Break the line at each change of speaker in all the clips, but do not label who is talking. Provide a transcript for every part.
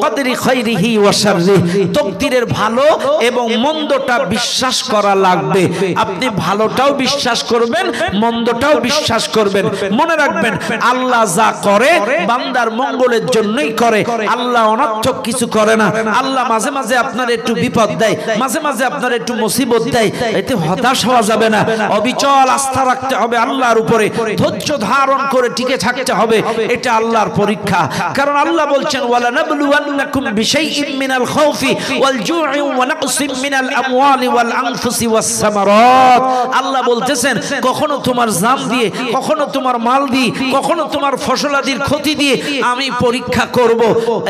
কদরি খাইরিহি ওয়া শাররিহি, তাকদীরের ভালো এবং মন্দটা বিশ্বাস করা লাগবে। আপনি ভালোটাও বিশ্বাস করবেন, মন্দটাও বিশ্বাস করবেন। মনে রাখবেন আল্লাহ যা করে বান্দার মঙ্গলের জন্যই করে, আল্লাহ অনর্থক কিছু করে না। আল্লাহ মাঝে মাঝে আপনার একটু বিপদ দেয়, মাঝে মাঝে আপনার একটু মুসিবত দেয়, এতে হতাশ হওয়া যাবে না। অবিচল আস্থা রাখতে হবে আল্লাহর উপরে, ধৈর্য ধারণ করে টিকে থাকতে হবে। এটা আল্লাহর পরীক্ষা। কারণ আল্লাহ বলছেন ওয়ালা নাবলুওয়ান্নাকুম বিশাইইম মিনাল খাউফি ওয়াল জু'i ওয়া নাকসিম মিনাল আমওয়ালি ওয়াল আনফুসি ওয়াস সামারাত। আল্লাহ বলতেছেন কখনো তোমার জান দিয়ে, কখনো তোমার মাল দিয়ে, কখনো তোমার ফসলাদির ক্ষতি দিয়ে আমি পরীক্ষা করব।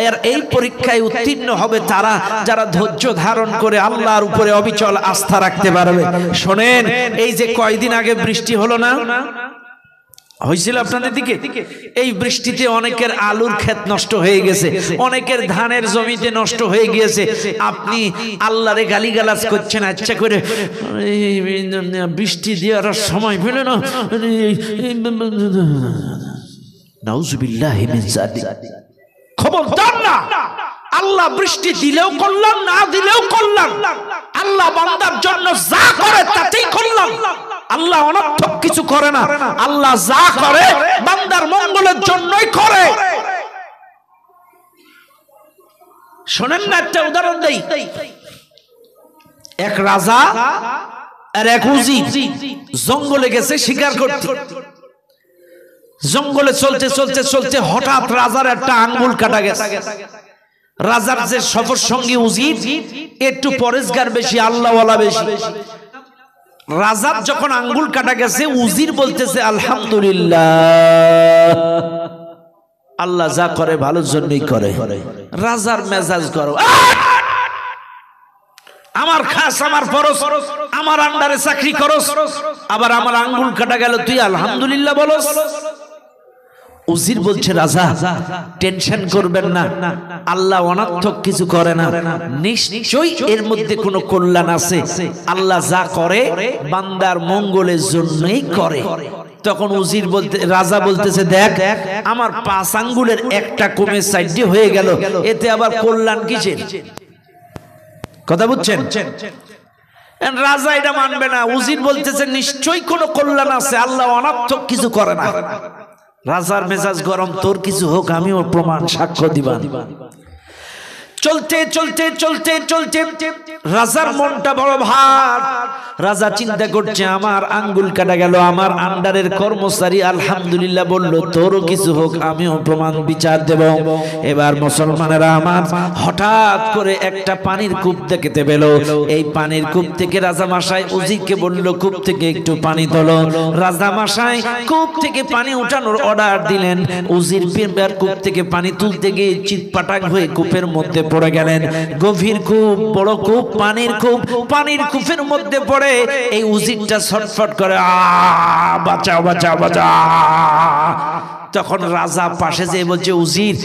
আর এই পরীক্ষায় উত্তীর্ণ হবে তারা যারা ধৈর্য ধারণ করে আল্লাহর উপরে অবিচল আস্থা রাখতে পারবে। শোনেন, এই যে কয়দিন আগে বৃষ্টি হলো না, হয়েছিল আপনাদের দিকে? এই বৃষ্টিতে অনেকের আলুর ক্ষেত নষ্ট হয়ে গেছে, অনেকের ধানের জমিতে নষ্ট হয়ে গিয়েছে। আপনি আল্লাহরে গালিগালাজ করছেন, আচ্ছা করে বৃষ্টি দেওয়ার সময় পেল না। নাউজুবিল্লাহি মিন যালিক। খবরদার না, আল্লাহ বৃষ্টি দিলেও করলাম, না দিলেও করলাম। আল্লাহ বান্দার জন্য যা করে তাতেই করলাম। আল্লাহ অনর্থক কিছু করে না। আল্লাহ যা করে বান্দার মঙ্গলের জন্যই করে। শোনেন না, একটা উদাহরণ দেই। এক রাজা আর এক উজির জঙ্গলে গেছে শিকার করতে। জঙ্গলে চলতে চলতে চলতে হঠাৎ রাজার একটা আঙ্গুল কাটা গেছে। রাজার যে সফর সঙ্গী উজির একটু পরেশগার বেশি, আল্লাহওয়ালা বেশি। রাজার যখন আঙ্গুল কাটা গেছে, উজির বলতেছে আলহামদুলিল্লাহ, আল্লাহ যা করে ভালোর জন্যই করে। রাজার মেজাজ করো, আমার খাস, আমার ফরজ, আমার আন্ডারে চাকরি করস, আবার আমার আঙ্গুল কাটা গেল, তুই আলহামদুলিল্লাহ বলস। উজির বলছে রাজা টেনশন করবেন না, আল্লাহ অনর্থক কিছু করে না, নিশ্চয়ই এর মধ্যে কোনো কল্যাণ আছে। আল্লাহ যা করে বান্দার মঙ্গলের জন্যই করে। তখন উজির বলতে, রাজা বলতেছে দেখ আমার 5 আঙ্গুলের একটা কমে সাইডে হয়ে গেল, এতে আবার কল্যাণ কিসের? কথা বুঝছেন? রাজা এটা মানবে না। উজির বলতেছে নিশ্চয়ই কোনো কল্যাণ আছে, আল্লাহ অনর্থক কিছু করে না। রাজার মেজাজ গরম, তোর কিছু হোক, আমিও প্রমাণ সাক্ষ্য দিবা। চলতে চলতে চলতে চলতে রাজার মনটা বড় ভার। রাজা চিন্তা করছে আমার আঙ্গুল কাটা গেল, আমার আন্ডারের কর্মচারী আলহামদুলিল্লাহ বলল, তোরও কিছু হোক, আমিও প্রমাণ বিচার দেব। এবার মুসলমানেরা আমার, হঠাৎ করে একটা পানির কূপ দেখতে পেল। এই পানির কূপ থেকে রাজা মশাই উজিরকে বলল, কূপ থেকে একটু পানি তোলো। রাজা মশাই কূপ থেকে পানি উঠানোর অর্ডার দিলেন। উজির কূপ থেকে পানি তুলতে গিয়ে চিৎপাটাং হয়ে কূপের মধ্যে পড়ে গেলেন। গভীর কূপ, বড় কূপ, পানির কূপ। পানির কূপের মধ্যে পড়ে এই উজিরটা ছটফট করে, বাঁচাও বাঁচাও বাঁচাও। তখন রাজা পাশে যেয়ে বলছে, উজির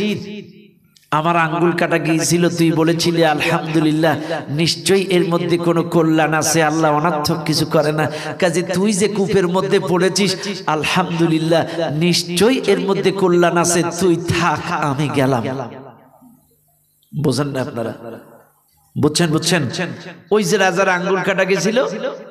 আমার আঙ্গুল কাটা গিয়েছিল, তুই বলেছিলি আলহামদুলিল্লাহ, নিশ্চয়ই এর মধ্যে কোনো কল্যাণ আছে, আল্লাহ অনর্থক কিছু করে না। কাজে তুই যে কূপের মধ্যে পড়েছিস আলহামদুলিল্লাহ, নিশ্চয়ই এর মধ্যে কল্যাণ আছে, তুই থাক, আমি গেলাম। বোঝেন না আপনারা? বুঝছেন? বুঝছেন? ওই যে রাজার আঙ্গুল কাটা গেছিল,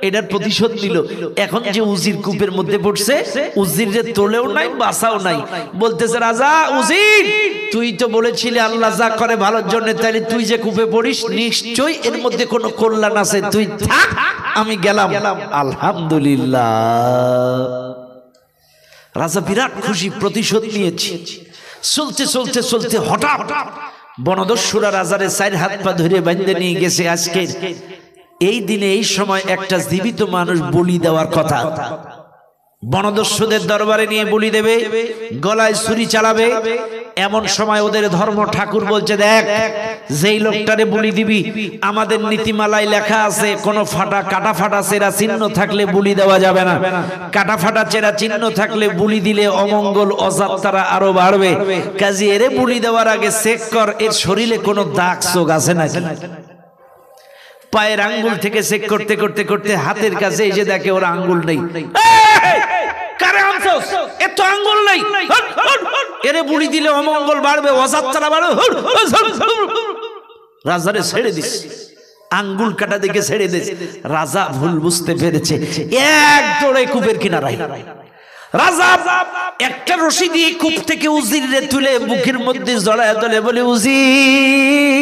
এটার প্রতিশোধ নিল। এখন যে উজির কূপের মধ্যে পড়ছে, উজির যে তোলেও নাই, বাঁচাও নাই। বলতেছে রাজা, উজির তুই তো বলেছিলি আল্লাহ যা করে ভালোর জন্য, তাইলে তুই যে কূপে পড়িস নিশ্চয়ই এর মধ্যে কোনো কল্যাণ আছে, তুই থাক, আমি গেলাম। আলহামদুলিল্লাহ। রাজা বিরাট খুশি, প্রতিশোধ নিয়েছি। চলতে চলতে চলতে হঠাৎ বনদস্যুরা রাজারে 4 হাত পা ধরে বাঁধে নিয়ে গেছে। আজকে এই দিনে এই সময় একটা জীবিত মানুষ বলি দেওয়ার কথা। বনদস্যুদের দরবারে নিয়ে বলি দেবে, গলায় ছুরি চালাবে। এমন সময় ওদের ধর্ম ঠাকুর বলছে, দেখ যেই লোকটারে বলি দিবি, আমাদের নীতিমালায় লেখা আছে কোনো ফাটা কাটা ফাটা চেরা চিহ্ন থাকলে বলি দেওয়া যাবে না। কাটা ফাটা চেরা চিহ্ন থাকলে বলি দিলে অমঙ্গল অযাত্রা আরো বাড়বে। কাজে এরে বলি দেওয়ার আগে চেক কর এর শরীরে কোনো দাগ চোখ আছে নাকি। পায়ের আঙ্গুল থেকে চেক করতে করতে করতে হাতের কাছে এসে দেখে ওর আঙ্গুল নেই। কারে আনছস এত আঙ্গুল নাই এরে বুড়ি দিলে অমঙ্গল বাড়বে অযাত্রা বাড়বে রাজারে ছেড়ে দিস আঙ্গুল কাটা দেখে ছেড়ে দিস রাজা ভুল বুঝতে পেরেছে এক দৌড়ে কূপের কিনারায় রাজা একটা রশি দিয়ে কূপ থেকে উজিরে তুলে মুখের মধ্যে জড়ায় দলে বলে উজির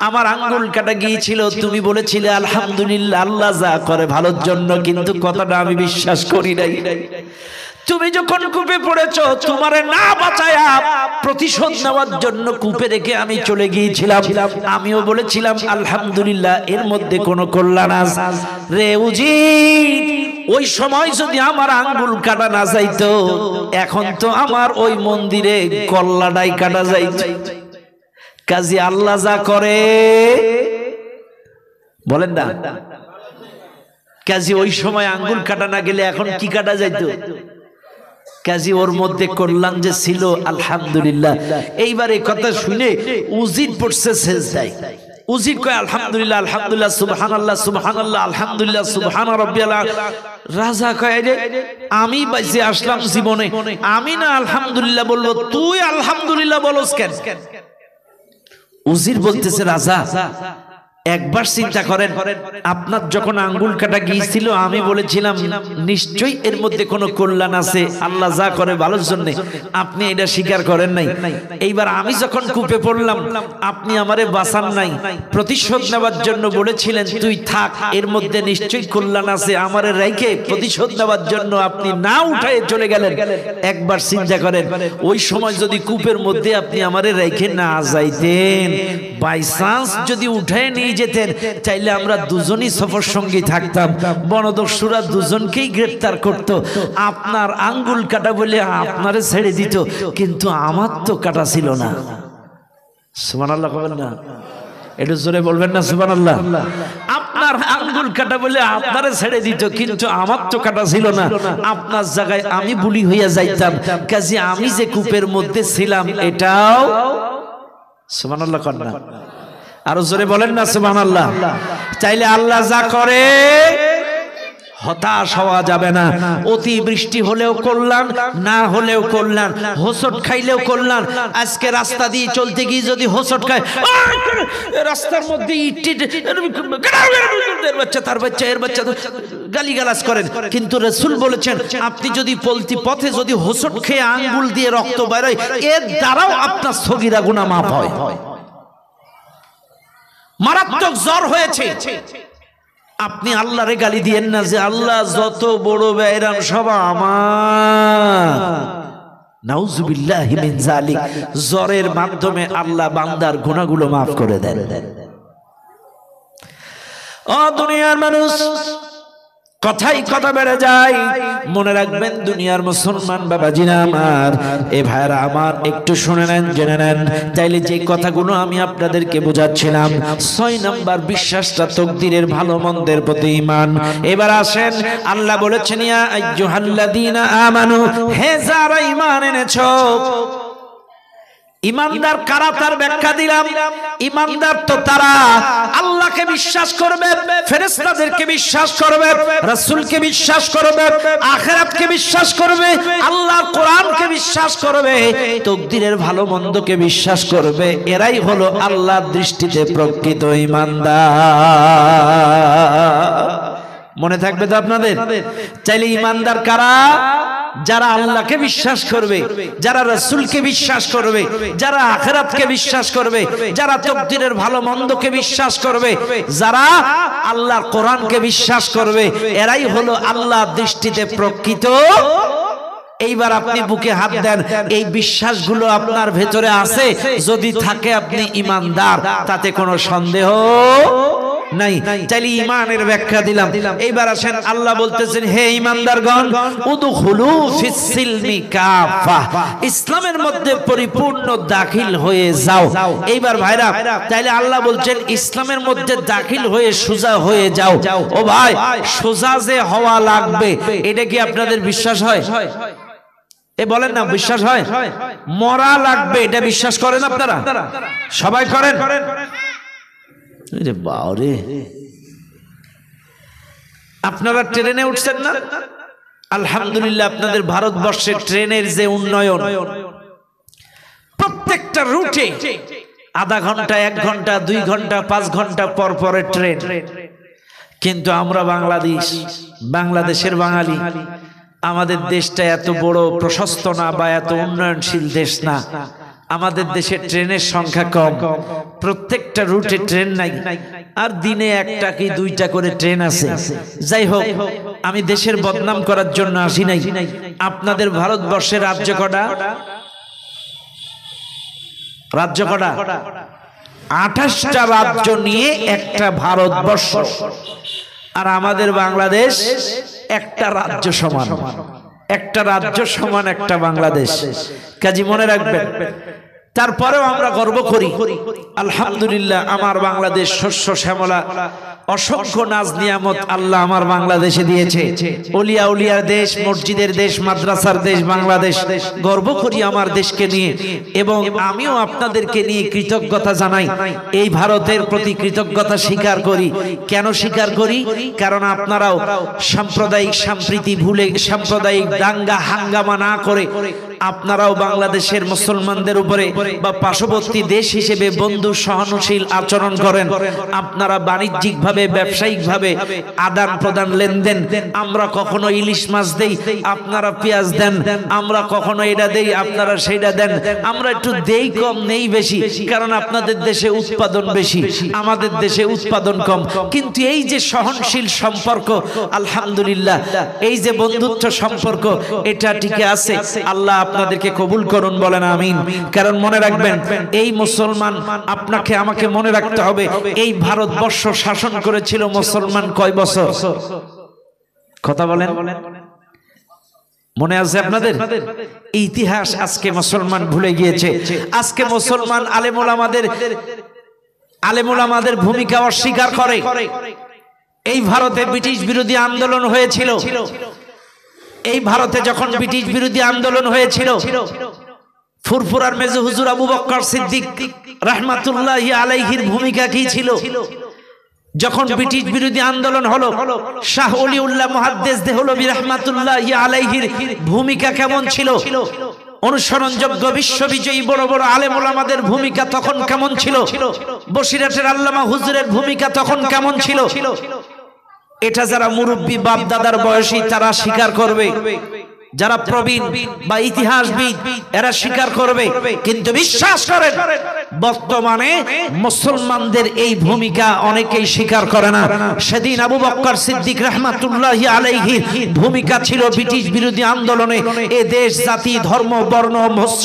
আমার আঙ্গুল কাটা গিয়েছিল তুমি বলেছিলে আলহামদুলিল্লাহ আল্লাহ যা করে ভালোর জন্য কিন্তু কথাটা আমি বিশ্বাস করি নাই তুমি যখন কূপে পড়েছো তোমারে না বাঁচায়া প্রতিশোধ নেওয়ার জন্য কূপে রেখে আমি চলে গিয়েছিলাম আমিও বলেছিলাম আলহামদুলিল্লাহ এর মধ্যে কোনো কল্যাণ আছে রে উজির ওই সময় যদি আমার আঙ্গুল কাটা না যাইতো এখন তো আমার ওই মন্দিরে কল্লাটাই কাটা যাইতো কাজী আল্লাহ যা করে বলেন না কাজী ওই সময় আঙ্গুল কাটা না গেলে এখন কি কাটা যাইতো কাজী ওর মধ্যে কল্যাণ যে ছিল আলহামদুলিল্লাহ এইবার এই কথা শুনে উজির পড়ছে সেজদায় উজির কয় আলহামদুলিল্লাহ আলহামদুলিল্লাহ সুবহানাল্লাহ সুবহানাল্লাহ আলহামদুলিল্লাহ সুবহান রাব্বিয়াল আলা রাজা কয় রে আমি বাইসে আসলাম জীবনে আমি না আলহামদুলিল্লাহ বলবো তুই আলহামদুলিল্লাহ বলস কেন উজির বলতেছে রাজা একবার চিন্তা করেন আপনার যখন আঙ্গুল কাটা গিয়েছিল আমি বলেছিলাম নিশ্চয়ই এর মধ্যে কোনো কল্যাণ আছে আল্লাহ যা করে ভালোর জন্য আপনি এটা স্বীকার করেন নাই এইবার আমি যখন কূপে পড়লাম আপনি আমারে বাঁচান নাই প্রতিশোধ নেওয়ার জন্য বলেছিলেন তুই থাক এর মধ্যে নিশ্চয়ই কল্যাণ আছে আমারে রাইখে প্রতিশোধ নেওয়ার জন্য আপনি না উঠায় চলে গেলেন একবার চিন্তা করেন ওই সময় যদি কূপের মধ্যে আপনি আমারে রাইখে না যাইতেন বাই চান্স যদি উঠায় নিয়ে যেতেন চাইলে আমরা দুজনই সফর সঙ্গী থাকতাম বনদস্যুরা দুজনকেই গ্রেফতার করত আপনার আঙ্গুল কাটা বলে আপনারে ছেড়ে দিত কিন্তু আমার তো কাটা ছিল না সুবহানাল্লাহ বলেন না একটু জোরে বলবেন না সুবহানাল্লাহ আপনার আঙ্গুল কাটা বলে আপনারে ছেড়ে দিত কিন্তু আমার তো কাটা ছিল না আপনার জায়গায় আমি বুলি হইয়া যাইতাম কাজে আমি যে কূপের মধ্যে ছিলাম এটাও সুবহানাল্লাহ কর না আরো জোরে বলেন না সুবহানাল্লাহ চাইলে আল্লাহ যা করে হতাশ হওয়া যাবে না অতি বৃষ্টি হলেও কল্যাণ না হলেও কল্যাণ হোঁচট খাইলেও কল্যাণ আজকে রাস্তা দিয়ে চলতে গিয়ে যদি হোঁচট খায় রাস্তার মধ্যে বাচ্চা তার বাচ্চা এর বাচ্চা গালিগালাজ করেন কিন্তু রাসূল বলেছেন আপনি যদি চলতি পথে যদি হোঁচট খেয়ে আঙ্গুল দিয়ে রক্ত বের হয় এর দ্বারাও আপনার সগীরা গুনাহ মাফ হয় মারাত্মক জ্বর হয়েছে আপনি আল্লাহরে গালি দিয়েন না যে আল্লাহ যত বড় বেঈমান সব আমার নাউজুবিল্লাহি মিন যালিক জ্বরের মাধ্যমে আল্লাহ বান্দার গুনাহগুলো maaf করে দেন ও দুনিয়ার মানুষ কথাই কথা বেড়ে যায় মনে রাখবেন দুনিয়ার মুসলমান বাবাজিরা আমার এ ভাইরা আমার একটু শুনে নেন জেনে নেন তাইলে যে কথাগুলো আমি আপনাদেরকে বোঝাচ্ছিলাম 6 নাম্বার বিশ্বাসটা তাকদীরের ভালো মন্দের প্রতি ঈমান এবার আসেন আল্লাহ বলেছেন ইয়া আইয়ুহাল্লাযীনা আমানু হে যারা ঈমান এনেছো ইমানদার কারা তার ব্যাখ্যা দিলাম ইমানদার তো তারা আল্লাহকে বিশ্বাস করবে ফেরেশতাদেরকে বিশ্বাস করবে রাসূলকে বিশ্বাস করবে আখিরাতকে বিশ্বাস করবে আল্লাহর কোরআনকে বিশ্বাস করবে তাকদীরের ভালো মন্দকে বিশ্বাস করবে এরাই হলো আল্লাহর দৃষ্টিতে প্রকৃত ইমানদার মনে থাকবে তো আপনাদের চাইলে ইমানদার কারা যারা আল্লাহকে বিশ্বাস করবে যারা রাসূলকে বিশ্বাস করবে যারা আখিরাতকে বিশ্বাস করবে যারা তাকদীরের ভালো মন্দকে বিশ্বাস করবে যারা আল্লাহর কোরআনকে বিশ্বাস করবে এরাই হলো আল্লাহর দৃষ্টিতে প্রকৃত এইবার আপনি বুকে হাত দেন এই বিশ্বাসগুলো আপনার ভেতরে আছে যদি থাকে আপনি ঈমানদার তাতে কোনো সন্দেহ নাই তাইলে ঈমানের ব্যাখ্যা দিলাম এইবার আসেন আল্লাহ বলতেছেন হে ঈমানদারগণ উদখুলু ফিস সিলমি কাফা ইসলামের মধ্যে পরিপূর্ণ দাখিল হয়ে যাও এইবার ভাইরা তাইলে আল্লাহ বলছেন ইসলামের মধ্যে দাখিল হয়ে সোজা হয়ে যাও ও ভাই সোজা যে হওয়া লাগবে এটা কি আপনাদের বিশ্বাস হয় এ বলেন না বিশ্বাস হয় মরা লাগবে এটা বিশ্বাস করেন আপনারা সবাই করেন আপনারা ট্রেনে উঠছেন না আলহামদুলিল্লাহ আপনাদের ভারতবর্ষের ট্রেনের যে উন্নয়ন, প্রত্যেকটা রুটে আধা ঘন্টা, 1 ঘন্টা, 2 ঘন্টা, 5 ঘন্টা পর পরে ট্রেন। কিন্তু আমরা বাংলাদেশের বাঙালি, আমাদের দেশটা এত বড় প্রশস্ত না বা এত উন্নয়নশীল দেশ না। আমাদের দেশে ট্রেনের সংখ্যা কম, প্রত্যেকটা রুটে ট্রেন নাই, আর দিনে 1টা কি 2টা করে ট্রেন আছে। যাই হোক, আমি দেশের বদনাম করার জন্য আসি নাই। আপনাদের ভারতবর্ষের রাজ্য কটা? 28টা রাজ্য নিয়ে একটা ভারতবর্ষ, আর আমাদের বাংলাদেশ একটা রাজ্য সমান। একটা রাজ্য সমান একটা বাংলাদেশ। কাজী মনে রাখবেন। তারপরেও আমরা গর্ব করি, আলহামদুলিল্লাহ আমার বাংলাদেশ শস্য শ্যামলা, অসংখ্য নাজ নিয়ামত আল্লাহ আমার বাংলাদেশে দিয়েছে। ওলিয়া উলিয়ার দেশ, মসজিদের দেশ, মাদ্রাসার দেশ বাংলাদেশ। গর্ব করি আমার দেশকে নিয়ে, এবং আমিও আপনাদেরকে নিয়ে কৃতজ্ঞতা জানাই। এই ভারতের প্রতি কৃতজ্ঞতা স্বীকার করি। কেন স্বীকার করি? কারণ আপনারাও সাম্প্রদায়িক সম্প্রীতি ভুলে, সাম্প্রদায়িক দাঙ্গা হাঙ্গামা না করে আপনারাও বাংলাদেশের মুসলমানদের উপরে বা পার্শ্ববর্তী দেশ হিসেবে বন্ধু সহনশীল আচরণ করেন। আপনারা বাণিজ্যিক ভাবে, ব্যবসায়িক ভাবে আদান প্রদান, লেনদেন। আমরা কখনো ইলিশ মাছ দেই, আপনারা পেঁয়াজ দেন। আমরা কখনো এটা দেই, আপনারা সেটা দেন। আমরা একটু দেই কম, নেই বেশি, কারণ আপনাদের দেশে উৎপাদন বেশি, আমাদের দেশে উৎপাদন কম। কিন্তু এই যে সহনশীল সম্পর্ক, আলহামদুলিল্লাহ, এই যে বন্ধুত্ব সম্পর্ক, এটা টিকে আছে। আল্লাহ আপনাদেরকে কবুল করুন, বলেন আমিন। কারণ মনে রাখবেন, এই মুসলমান, আপনাকে আমাকে মনে রাখতে হবে, এই ভারতবর্ষ শাসন করেছিল মুসলমান কয় বছর? কথা বলেন, মনে আছে আপনাদের? ইতিহাস আজকে মুসলমান ভুলে গিয়েছে। আজকে মুসলমান আলেমুলামাদের ভূমিকা অস্বীকার করে। এই ভারতে ব্রিটিশ বিরোধী আন্দোলন হয়েছিল। এই ভারতে যখন ব্রিটিশ বিরোধী আন্দোলন হয়েছিল, ফুরফুরার মেজো হুজুর আবু বকর সিদ্দিক রাহমাতুল্লাহি আলাইহির ভূমিকা কি ছিল? যখন ব্রিটিশ বিরোধী আন্দোলন হলো, শাহ ওলিউল্লাহ মুহাদ্দিস দেহলভী রাহমাতুল্লাহি আলাইহির ভূমিকা কেমন ছিল? অনুসরণযোগ্য বিশ্ববিজয়ী বড় বড় আলেম ওলামাদের ভূমিকা তখন কেমন ছিল? বসিরহাটের আল্লামা হুজুরের ভূমিকা তখন কেমন ছিল? এটা যারা মুরব্বী, বাপ দাদার বয়সী, তারা স্বীকার করবে। যারা প্রবীণ বা ইতিহাসবিদ, এরা স্বীকার করবে। কিন্তু বিশ্বাস করেন, বর্তমানে মুসলমানদের এই ভূমিকা অনেকেই স্বীকার করে না। সেদিন আবু বকর সিদ্দিক রাহমাতুল্লাহি আলাইহির ভূমিকা ছিল ব্রিটিশ বিরোধী আন্দোলনে। এ দেশ, জাতি, ধর্ম, বর্ণ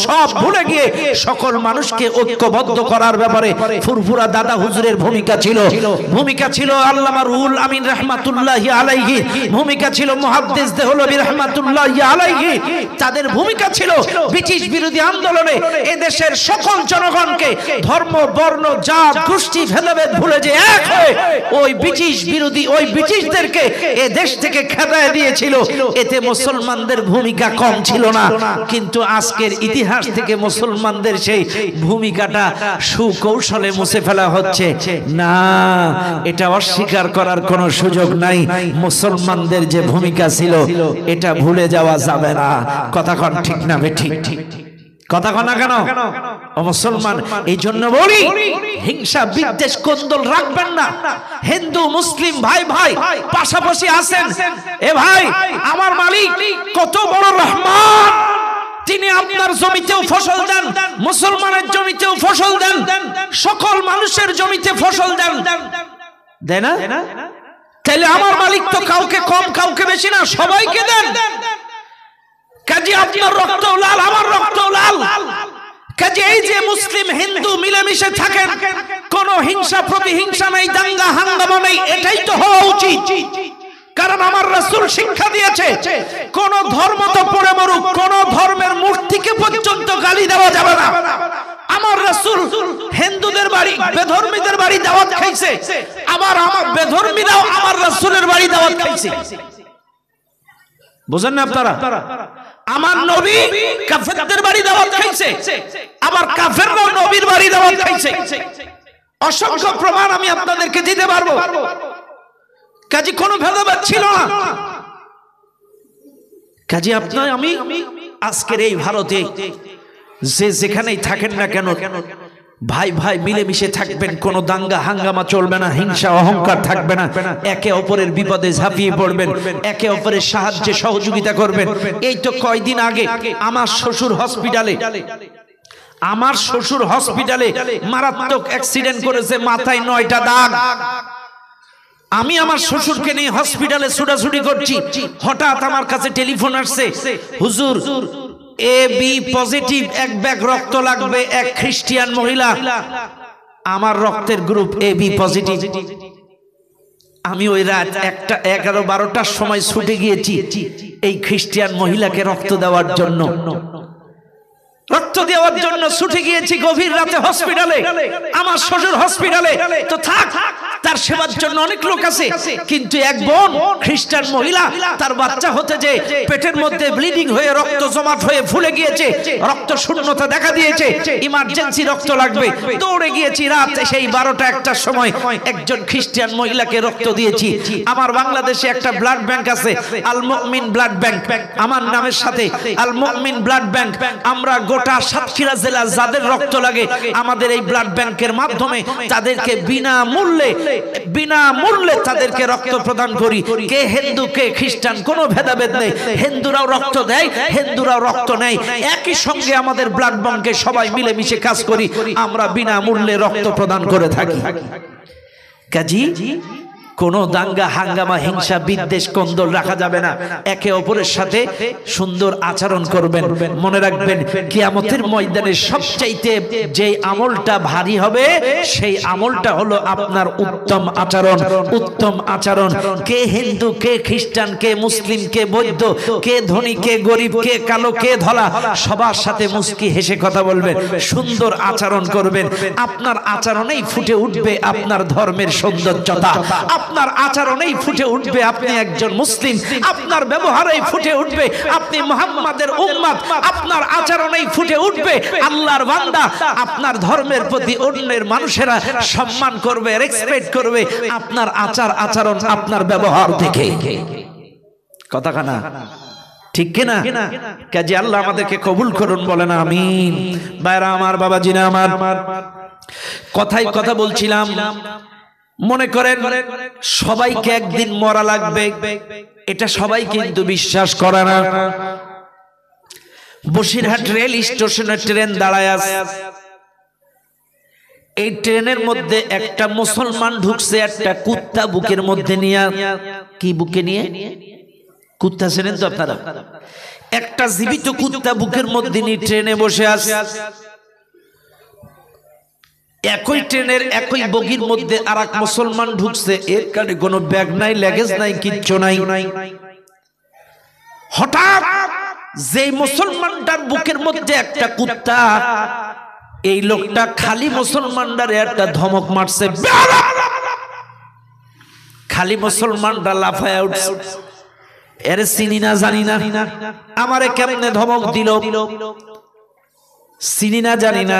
সব ভুলে গিয়ে সকল মানুষকে ঐক্যবদ্ধ করার ব্যাপারে ফুরফুরা দাদা হুজুরের ভূমিকা ছিল। ভূমিকা ছিল আল্লামা রুহুল আমিন রাহমাতুল্লাহি আলাইহি, ভূমিকা ছিল মুহাদ্দিস দেহলভী রাহমাতুল্লাহি আলাইহি। তাদের ভূমিকা ছিল ব্রিটিশ বিরোধী আন্দোলনে এ দেশের সকল জনগণকে ধর্ম, বর্ণ, জাত, গোষ্ঠী ভেদাভেদ ভুলে যে এক হয়ে ওই ব্রিটিশ বিরোধী, ওই ব্রিটিশদেরকে এ দেশ থেকে খেদায় দিয়েছিল। এতে মুসলমানদের ভূমিকা কম ছিল না। কিন্তু আজকের ইতিহাস থেকে মুসলমানদের সেই ভূমিকাটা সুকৌশলে মুছে ফেলা হচ্ছে। না, এটা অস্বীকার করার কোনো সুযোগ নাই। মুসলমানদের যে ভূমিকা ছিল, এটা ভুলে যাওয়া যাবে না। কথা কন ঠিক না বেঠিক? কথা কন না কেন? ও মুসলমান, এই জন্য বলি, হিংসা, বিদ্বেষ, কোন্দল রাখবেন না। হিন্দু মুসলিম ভাই ভাই পাশাপাশি আছেন। এ ভাই, আমার মালিক কত বড় রহমান, তিনি আপনার জমিতেও ফসল দেন, মুসলমানের জমিতেও ফসল দেন, সকল মানুষের জমিতে ফসল দেন, দেয় না? তাহলে আমার মালিক তো কাউকে কম, কাউকে বেশি না, সবাইকে দেন। কাজে আপনার রক্ত লাল, আমার রক্ত লাল। কাজে এই যে মুসলিম হিন্দু মিলেমিশে থাকেন, কোন হিংসা প্রতিহিংসা নাই, দাঙ্গা হাঙ্গামা নেই, এটাই তো হওয়া উচিত। কারণ আমার রাসূল শিক্ষা দিয়েছে, কোন ধর্ম তো পড়ে মরুক, কোন ধর্মের মূর্তিকে পর্যন্ত গালি দেওয়া যাবে না। আমার রাসূল হিন্দুদের বাড়ি, বেধর্মীদের বাড়ি দাওয়াত খাইছে, আমার বেধর্মীরাও আমার রাসূলের বাড়ি দাওয়াত খাইছে। বুঝেন না আপনারা? আমার নবী কাফেরদের বাড়ি দাওয়াত খাইছে, আবার কাফেররাও নবীর বাড়ি দাওয়াত খাইছে। অসংখ্য প্রমাণ আমি আপনাদেরকে দিতে পারবো। কাজে কোনো ভেদাভেদ ছিল না। কাজে আপনার আমি আজকের এই ভারতে যে যেখানেই থাকেন না কেন, ভাই ভাই মিলেমিশে থাকবেন, কোনো দাঙ্গা হাঙ্গামা চলবে না, হিংসা অহংকার থাকবে না, একে অপরের বিপদে ঝাঁপিয়ে পড়বেন, একে অপরের সাহায্যে সহযোগিতা করবেন। এই তো কয়দিন আগে আমার শ্বশুর হসপিটালে মারাত্মক অ্যাক্সিডেন্ট করেছে, মাথায় 9টা দাগ। আমি আমার শ্বশুরকে নিয়ে হসপিটালে ছুটাছুটি করছি, হঠাৎ আমার কাছে টেলিফোন আসছে, হুজুর AB পজিটিভ, এক ব্যাগ রক্ত লাগবে, এক খ্রিস্টান মহিলা, আমার রক্তের গ্রুপ AB পজিটিভ। আমি ওই রাত 11-12টার সময় ছুটে গিয়েছি এই খ্রিস্টান মহিলাকে রক্ত দেওয়ার জন্য ছুটে গিয়েছি গভীর রাতে হসপিটালে। আমার শ্বশুর হসপিটালে তো থাক, তার সেবার জন্য অনেক লোক আছে, কিন্তু এক বোন খ্রিস্টান মহিলা, তার বাচ্চা হতে যে পেটের মধ্যে ব্লিডিং হয়ে রক্ত জমাট হয়ে ফুলে গিয়েছে, রক্ত শূন্যতা দেখা দিয়েছে, ইমার্জেন্সি রক্ত লাগবে। দৌড়ে গিয়েছি রাতে সেই 12টা-1টার সময়, একজন খ্রিস্টান মহিলাকে রক্ত দিয়েছি। আমার বাংলাদেশে একটা ব্লাড ব্যাংক আছে, আল মুমিন ব্লাড ব্যাংক, আমার নামের সাথে আল মুমিন ব্লাড ব্যাংক। আমরা গোটা সাতক্ষীরা জেলা যাদের রক্ত লাগে, আমাদের এই ব্লাড ব্যাংকের মাধ্যমে তাদেরকে বিনামূল্যে তাদেরকে রক্ত প্রদান করি। কে হিন্দু কে খ্রিস্টান কোনো ভেদাভেদ নেই, হিন্দুরাও রক্ত দেয়, হিন্দুরাও রক্ত নেয়, একই সঙ্গে আমাদের ব্লাড ব্যাংকে সবাই মিলেমিশে কাজ করি, আমরা বিনামূল্যে রক্ত প্রদান করে থাকি। কাজী কোনো দাঙ্গা হাঙ্গামা হিংসা বিদ্বেষ কোন্দল রাখা যাবে না, একে অপরের সাথে সুন্দর আচরণ করবেন। মনে রাখবেন কিয়ামতের ময়দানে সবচাইতে যে আমলটা ভারী হবে সেই আমলটা হলো আপনার উত্তম আচরণ। কে হিন্দু কে খ্রিস্টান কে মুসলিম কে বৌদ্ধ, কে ধনী কে গরিব, কে কালো কে ধলা, সবার সাথে মুস্কি হেসে কথা বলবেন, সুন্দর আচরণ করবেন। আপনার আচরণেই ফুটে উঠবে আপনার ধর্মের সৌন্দর্যতা, আপনার আচরণেই ফুটে উঠবে আপনি একজন মুসলিম, আপনার ব্যবহারেই ফুটে উঠবে আপনি মুহাম্মাদের উম্মত, আপনার আচরণেই ফুটে উঠবে আল্লাহর বান্দা। আপনার ধর্মের প্রতি অন্যের মানুষেরা সম্মান করবে, রেসপেক্ট করবে আপনার আচরণ আপনার ব্যবহার দেখে। কথা কানা ঠিক কিনা? কাজে আল্লাহ আমাদেরকে কবুল করুন, বলেন আমিন। ভাইরা আমার, বাবাজিরা আমার, কথাই কথা বলছিলাম, মনে করেন সবাইকে একদিন মরা লাগবে, এটা সবাই কিন্তু বিশ্বাস করে না। বসিরহাট রেল স্টেশনে ট্রেন দাঁড়ায় আছে, এই ট্রেনের মধ্যে একটা মুসলমান ঢুকছে, একটা কুত্তা বুকের মধ্যে নিয়ে। কি বুকে নিয়ে? কুত্তা চেনেন তো আপনারা? একটা জীবিত কুত্তা বুকের মধ্যে নিয়ে ট্রেনে বসে আছে। একই ট্রেনের একই বগির মধ্যে আর এক মুসলমান ঢুকছে, এর কাছে কোনো ব্যাগ নাই, লাগেজ নাই, কিচ্ছু নাই। হঠাৎ যে মুসলমানটার বুকের মধ্যে একটা কুত্তা, এই লোকটা খালি মুসলমানটার একটা ধমক মারছে, খালি মুসলমানটা লাফায় উঠছে, এর চিনি না জানি না, আমারে কেমনে ধমক দিল, চিনি না জানি না।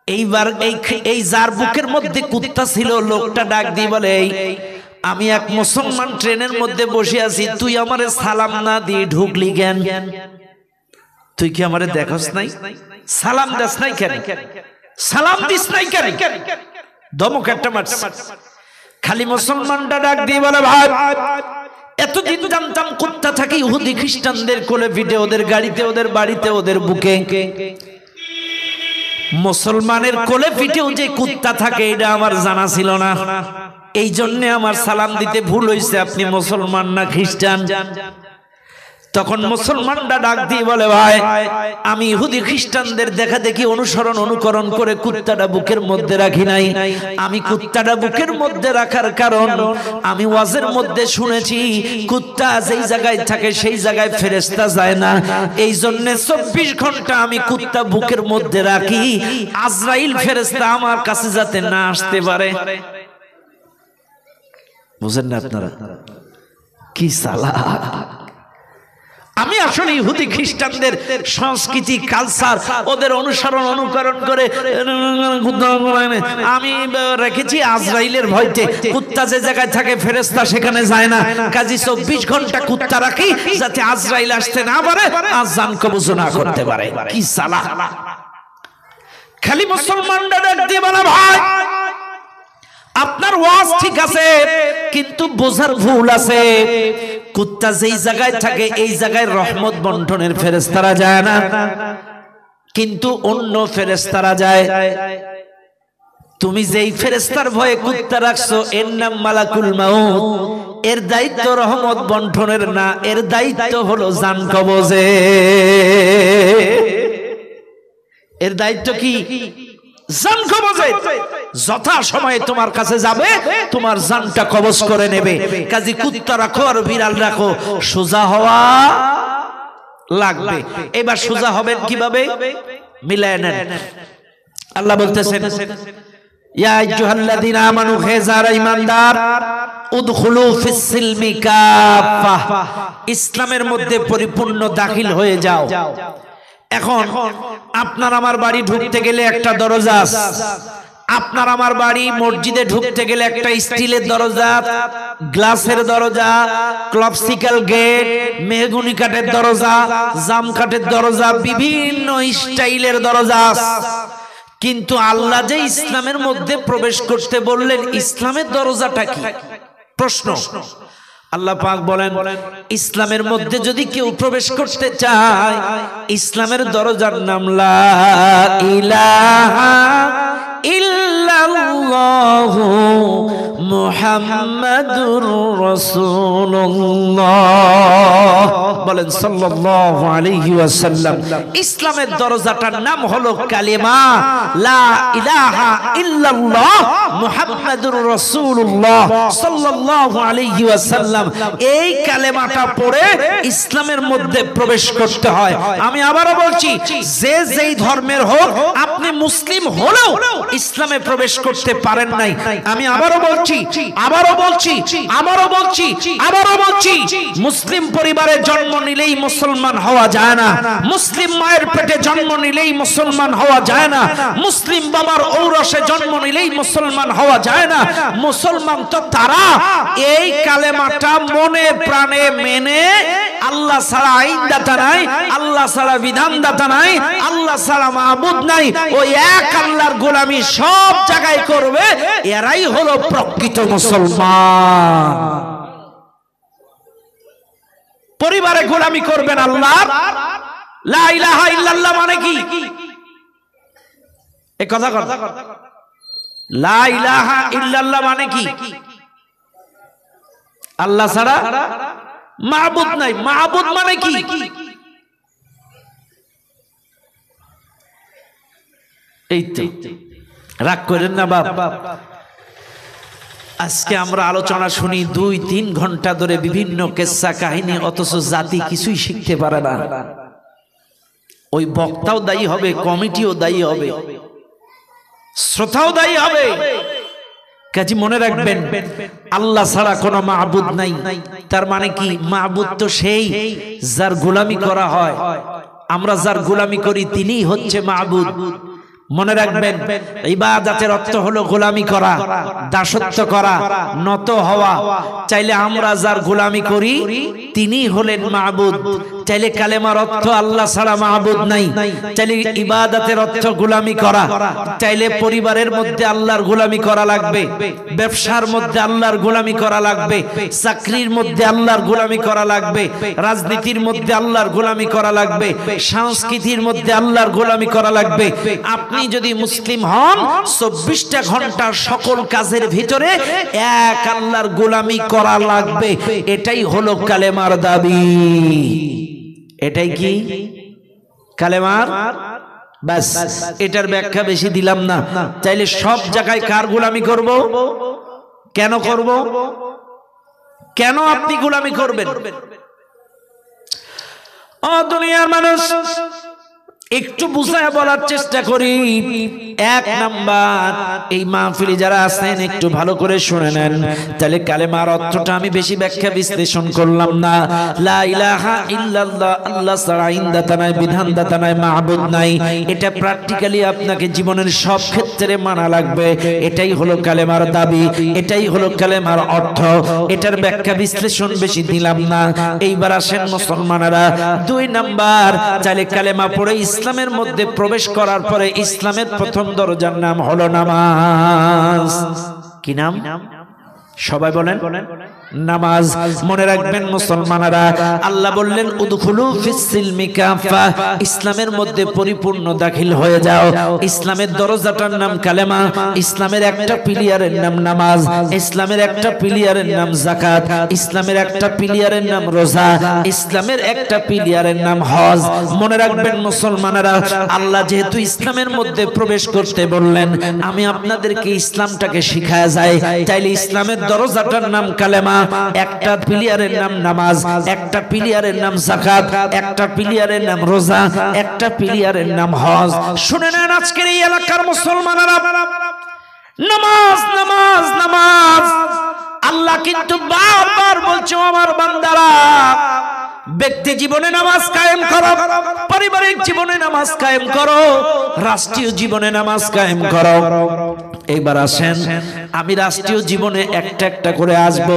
এইবার এই যার বুকের মধ্যে কুত্তা ছিল, লোকটা ডাক দিয়ে বলে, আমি এক মুসলমান ট্রেনের মধ্যে বসে আছি, তুই আমারে সালাম না দিয়ে ঢুকলি কেন? তুই কি আমারে দেখস নাই? সালাম দাস নাই কেন? সালাম দিস নাই কেন? ধমক একটা মারছে। খালি মুসলমানটা ডাক দিয়ে বলে, ভাই এতদিন জানতাম কুত্তা থাকে ইহুদি খ্রিস্টানদের কোলে পিঠে, ওদের গাড়িতে, ওদের বাড়িতে, ওদের বুকে, মুসলমানের কোলে পিঠেও যে কুত্তা থাকে এটা আমার জানা ছিল না। এই জন্য আমার সালাম দিতে ভুল হয়েছে, আপনি মুসলমান না খ্রিস্টান? তখন মুসলমানরা ডাক দিয়ে বলে, ভাই আমি ইহুদি খ্রিস্টানদের দেখা দেখি অনুকরণ করে কুত্তাটা বুকের মধ্যে রাখি নাই। আমি কুত্তাটা বুকের মধ্যে রাখার কারণ আমি ওয়াজের মধ্যে শুনেছি কুত্তা যেই জায়গায় থাকে সেই জায়গায় ফেরেশতা যায় না, এই জন্য 24 ঘন্টা আমি কুত্তা বুকের মধ্যে রাখি, আজরাইল ফেরেশতা আমার কাছে যাতে না আসতে পারে। বুঝেন না আপনারা? কি সালাহ! আমি আসলে ইহুদি খ্রিস্টানদের সংস্কৃতি কালচার ওদের অনুসরণ অনুকরণ করে আমি রেখেছি আজরাইলের ভয়তে। কুত্তা যে জায়গায় থাকে ফেরেশতা সেখানে যায় না, কাজী 24 ঘন্টা কুত্তা রাখি যাতে আজরাইল আসতে না পারে আর জান কবজ না করতে পারে। কি সালাহ! খালি মুসলমানরা ডাক দিয়ে বলা, ভাই আপনার ওয়াজ ঠিক আছে কিন্তু বোঝার ভুল আছে। কুত্তা যেই জায়গায় থাকে এই জায়গায় রহমত বন্টনের ফেরেশতারা যায় না, কিন্তু অন্য ফেরেশতারা যায়। তুমি যেই ফেরেশতার ভয়ে কুত্তা রাখছো এর নাম মালাকুল মাউত, এর দায়িত্ব রহমত বন্টনের না, এর দায়িত্ব হলো জান কবজে। এর দায়িত্ব কি? জান কবজে। যথা সময়ে তোমার কাছে যাবে তোমার জানটা কবজ করে নেবে। কাজী কুত্তা রাখো আর বিড়াল রাখো, সোজা হওয়া লাগবে। এবার সোজা হবেন কিভাবে? মিলায় নেন। আল্লাহ বলতেছেন, ইয়া আইয়ুহাল্লাযীনা আমানু, হে যারা ঈমানদার, উদখুলু ফিস সিলমি কাফা, ইসলামের মধ্যে পরিপূর্ণ দাখিল হয়ে যাও। এখন আপনার আমার বাড়ি ঢুকতে গেলে একটা দরজা আছে, আপনার আমার বাড়ি মসজিদে ঢুকতে গেলে একটা স্টিলের দরজা, গ্লাসের দরজা, ক্লপসিক্যাল গেট, মেহগনি কাঠের দরজা, জাম কাঠের দরজা, বিভিন্ন স্টাইলের দরজা। কিন্তু আল্লাহ যে ইসলামের মধ্যে প্রবেশ করতে বললেন, ইসলামের দরজাটা কি? প্রশ্ন। আল্লাহ পাক বলেন, ইসলামের মধ্যে যদি কেউ প্রবেশ করতে চায়, ইসলামের দরজার নাম লা ইলাহা ইল্লাল্লাহু মুহাম্মাদুর রাসূলুল্লাহ। বলেন সাল্লাল্লাহু আলাইহি ওয়াসাল্লাম। ইসলামের দরজাটার নাম হলো কালিমা লা ইলাহা ইল্লাল্লাহ মুহাম্মাদুর রাসূলুল্লাহ সাল্লাল্লাহু আলাইহি ওয়াসাল্লাম। এই কালেমাটা পড়ে ইসলামের মধ্যে প্রবেশ করতে হয়। আমি আবারও বলছি, যে যেই ধর্মের হোক, আপনি মুসলিম হলেও ইসলামে প্রবেশ করতে পারেন নাই। আমি আবারও বলছি, মুসলিম পরিবারে জন্ম নিলেই মুসলমান হওয়া যায় না, মুসলিম মায়ের পেটে জন্ম নিলেই মুসলমান হওয়া যায় না, মুসলিম বাবার ঔরসে জন্ম নিলেই মুসলমান হওয়া যায় না। মুসলমান তো তারা এই কালেমাটা মনে প্রাণে মেনে, আল্লাহ ছাড়া আইনদাতা নাই, আল্লাহ ছাড়া বিধানদাতা নাই, আল্লাহ ছাড়া মাবুদ নাই, ওই এক আল্লাহর গোলামি সব জায়গায় করবে, এরাই হলো প্রকৃত মুসলমান। পরিবারে গোলামি করবেন আল্লাহর। লা ইলাহা ইল্লাল্লাহ মানে কি? এই কথা কথা। লা ইলাহা ইল্লাল্লাহ মানে কি? আল্লাহ ছাড়া মাবুদ নাই। মাবুদ মানে কি? এই তো, রাগ করেন না বাপ। আজকে আমরা আলোচনা শুনি 2-3 ঘন্টা ধরে বিভিন্ন কিসসা কাহিনী, অথচ জাতি কিছুই শিখতে পারে না। ওই বক্তাও দায়ী হবে, কমিটিও দায়ী হবে, শ্রোতাও দায়ী হবে। কাজী মনে রাখবেন, আল্লাহ ছাড়া কোনো মাবুদ নাই। তার মানে কি? মাবুদ তো সেই যার গোলামি করা হয়। আমরা যার গোলামি করি তিনিই হচ্ছে মাবুদ। মনে রাখবেন, ইবাদতের অর্থ হলো গোলামি করা, দাসত্ব করা, নত হওয়া। চাইলে আমরা যার গোলামি করি তিনি হলেন মাবুদ। চাইলে কালেমার অর্থ আল্লাহ ছাড়া মাবুদ নাই। চাইলে ইবাদতের অর্থ গোলামি করা। চাইলে পরিবারের মধ্যে আল্লাহর গোলামি করা লাগবে, ব্যবসার মধ্যে আল্লাহর গোলামি করা লাগবে, চাকরির মধ্যে আল্লাহর গোলামি করা লাগবে, রাজনীতির মধ্যে আল্লাহর গোলামি করা লাগবে, সংস্কৃতির মধ্যে আল্লাহর গোলামি করা লাগবে। আপনি যদি মুসলিম হন, 24টা ঘন্টা সকল কাজের ভিতরে এক আল্লাহর গোলামি করা লাগবে। এটাই হলো কালেমার দাবি। এটাই কি কালেমার? বাস, এটার ব্যাখ্যা বেশি দিলাম না। চাইলে সব জায়গায় কার গোলামি করব? কেন করব? কেন আপনি গোলামি করবেন? ও দুনিয়ার মানুষ, একটু বুঝায় বলার চেষ্টা করি। এক নাম্বার, এই মাহফিলে যারা আছেন একটু ভালো করে শুনে নেন, তাহলে কালেমার অর্থটা আমি বেশি ব্যাখ্যা বিশ্লেষণ করলাম না। লা ইলাহা ইল্লাল্লাহ, আল্লাহ ছাড়া ইনদাতা নাই, বিধানদাতা নাই, মাহবুদ নাই। এটা প্র্যাকটিক্যালি আপনাকে জীবনের সব ক্ষেত্রে মানা লাগবে। এটাই হলো কালেমার দাবি, এটাই হলো কালেমার অর্থ। এটার ব্যাখ্যা বিশ্লেষণ বেশি দিলাম না। এইবার আসেন মুসলমানেরা, দুই নাম্বার, তাহলে কালেমা পড়ে ইসলামের মধ্যে প্রবেশ করার পরে ইসলামের প্রথম দরজার নাম হলো নামাজ। কি নাম? সবাই বলেন নামাজ। মনে রাখবেন মুসলমানেরা, আল্লাহ বললেন উদখুলু ফিস সিলমি কাফা, ইসলামের মধ্যে পরিপূর্ণ দাখিল হয়ে যাও। ইসলামের দরজাটার নাম কালেমা, ইসলামের একটা পিলিয়ারের নাম নামাজ, ইসলামের একটা পিলিয়ারের নাম যাকাত, ইসলামের একটা পিলিয়ারের নাম রোজা, ইসলামের একটা পিলিয়ারের নাম হজ। মনে রাখবেন মুসলমানেরা, আল্লাহ যেহেতু ইসলামের মধ্যে প্রবেশ করতে বললেন, আমি আপনাদেরকে ইসলামটাকে শিখায়া যাই, তাইলে ইসলামের দরজাটার নাম কালেমা, একটা পিলিয়ারের নাম নামাজ, একটা পিলিয়ারের নাম যাকাত, একটা পিলিয়ারের নাম রোজা, একটা পিলিয়ারের নাম হজ। শুনে নেন আজকের এই এলাকার মুসলমানেরা, নামাজ নামাজ নামাজ। আল্লাহ কিন্তু বারবার বলছে, আমার বান্দারা ব্যক্তি জীবনে নামাজ কায়েম করো, পারিবারিক জীবনে নামাজ কায়েম করো, রাষ্ট্রীয় জীবনে নামাজ কায়েম করো। এইবার আসেন, আমি রাষ্ট্রীয় জীবনে একটা একটা করে আসবো।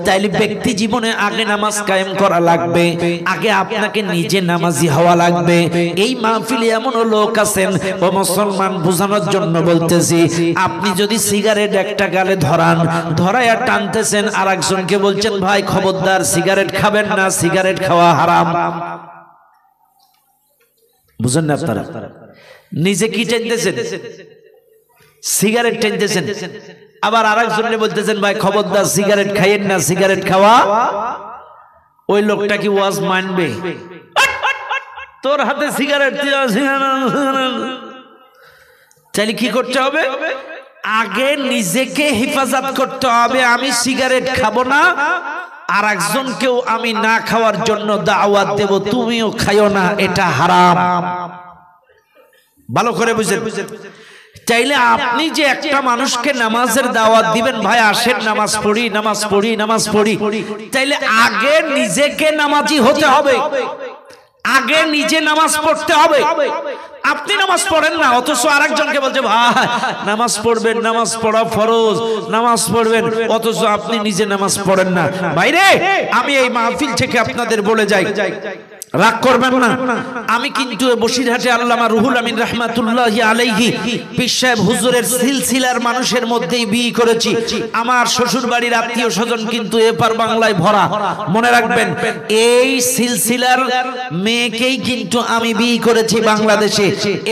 তাইলে ব্যক্তি জীবনে আগে নামাজ কায়েম করা লাগবে, আগে আপনাকে নিজে নামাজি হওয়া লাগবে। এই মাহফিলে এমন লোক আছেন, ও মুসলমান বোঝানোর জন্য বলতেছি, আপনি যদি সিগারেট একটা গালে ধরান, ধরায়া টানতেছেন, আর একজনকে বলছেন ভাই খবরদার সিগারেট খাবেন না, সিগারেট খাওয়া হারাম। বুঝেন না আপনারা? নিজে কি টানতেছেন? সিগারেট টানতেছেন। আবার আরেকজনকে বলতেছেন ভাই খবরদার সিগারেট খাইয়েন না, সিগারেট খাওয়া। ওই লোকটা কি ওয়াজ মানবে? তোর হাতে সিগারেট, তাহলে কি করতে হবে? আগে নিজেকে হেফাজত করতে হবে। আমি সিগারেট খাবো না, আর একজনকেও আমি না খাওয়ার জন্য দাওয়াত দেব, তুমিও খাইও না, এটা হারাম। ভালো করে বুঝেন। চাইলে আপনি যে একটা মানুষকে নামাজের দাওয়াত দিবেন, ভাই আসেন নামাজ পড়ি, নামাজ পড়ি, নামাজ পড়ি, তাইলে আগে নিজেকে নামাজি হতে হবে, আগে নিজে নামাজ পড়তে হবে। আপনি নামাজ পড়েন না, অথচ আরেকজনকে বলছে ভাই নামাজ পড়বেন, নামাজ পড়া ফরজ, নামাজ পড়বেন, অথচ আপনি নিজে নামাজ পড়েন না। ভাইরে, আমি এই মাহফিল থেকে আপনাদের বলে যাই, রাগ করবেন না। আমি কিন্তু বসিরহাটে আল্লামা রুহুল আমিন রাহমাতুল্লাহি আলাইহি পীর সাহেব হুজুরের সিলসিলার মানুষের মধ্যেই বিয়ে করেছি। আমার শ্বশুর বাড়ির আত্মীয় স্বজন কিন্তু এপার বাংলায় ভরা। মনে রাখবেন, এই সিলসিলার মেয়েকেই কিন্তু আমি বিয়ে করেছি বাংলাদেশে।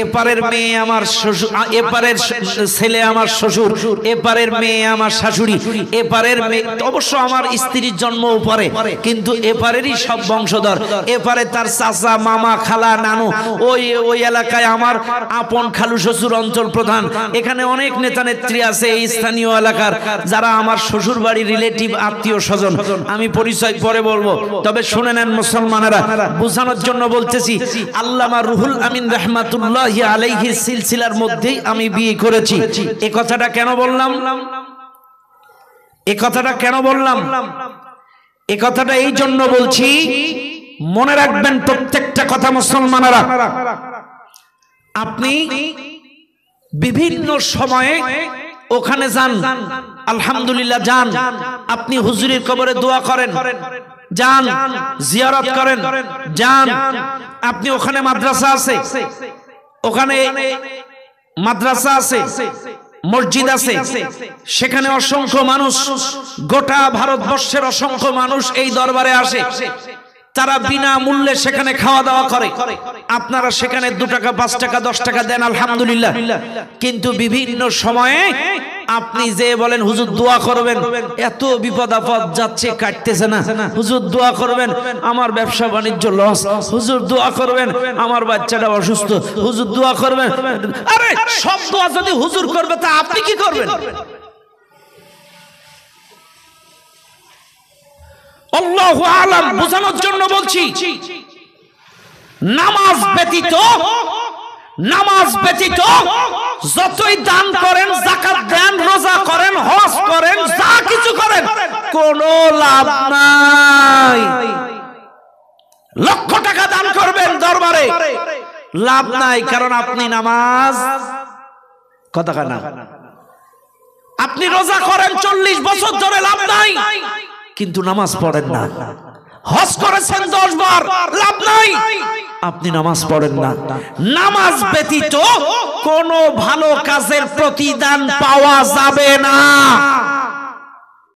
এপারের মেয়ে আমার শ্বশুর, এপারের ছেলে আমার শ্বশুর, এপারের মেয়ে আমার শাশুড়ি, এপারের মেয়ে অবশ্য আমার স্ত্রীর জন্মও পরে, কিন্তু এপারেরই সব বংশধর। এপারে তার চাচা, মামা, খালা, নানু, ওই এলাকায় আমার আপন খালু শ্বশুর অঞ্চল প্রধান। এখানে অনেক নেতা নেত্রী আছে এই স্থানীয় এলাকার, যারা আমার শ্বশুর বাড়ির রিলেটিভ আত্মীয় স্বজন। আমি পরিচয় পরে বলবো, তবে শুনে নেন মুসলমানেরা, বোঝানোর জন্য বলতেছি। আল্লামা রুহুল আমিন রাহমাতুল্লাহি আলাইহির সিলসিলার মধ্যেই আমি বিয়ে করেছি। এই কথাটা কেন বললাম? এই কথাটা কেন বললাম? এই কথাটা এই জন্য বলছি, মনে রাখবেন প্রত্যেকটা কথা মুসলমানেরা। আপনি বিভিন্ন সময়ে ওখানে যান, আলহামদুলিল্লাহ যান, আপনি হুজুরের কবরে দোয়া করেন, যান জিয়ারত করেন, যান। আপনি ওখানে মাদ্রাসা আছে, ওখানে মাদ্রাসা আছে, মসজিদ আছে, সেখানে অসংখ্য মানুষ, গোটা ভারতবর্ষের অসংখ্য মানুষ এই দরবারে আসে। তারা বিনা মূল্যে সেখানে খাওয়া দাওয়া করে। আপনারা সেখানে 2 টাকা, 5 টাকা, 10 টাকা দেন, আলহামদুলিল্লাহ। কিন্তু বিভিন্ন সময়ে আপনি যে বলেন হুজুর দোয়া করবেন, এত বিপদ আপদ যাচ্ছে, কাটতেছে না, হুজুর দোয়া করবেন আমার ব্যবসা বাণিজ্য লস, হুজুর দোয়া করবেন আমার বাচ্চাটা অসুস্থ, হুজুর দোয়া করবেন। আরে সব দোয়া যদি হুজুর করবে, তা আপনি কি করবেন? আল্লাহু আ'লাম। বোঝানোর জন্য বলছি, নামাজ ব্যতীত নামাজ ব্যতীত যতই দান করেন, যাকাত দেন, রোজা করেন, হজ করেন, যা কিছু করেন, কোনো লাভ নাই। লক্ষ টাকা দান করবেন দরবারে, লাভ নাই, কারণ আপনি নামাজ কথা না। আপনি রোজা করেন 40 বছর ধরে, লাভ নাই, কিন্তু নামাজ পড়েন না। হজ করেছেন 10 বার, লাভ নাই, আপনি নামাজ পড়েন না। নামাজ ব্যতীত কোনো ভালো কাজের প্রতিদান পাওয়া যাবে না।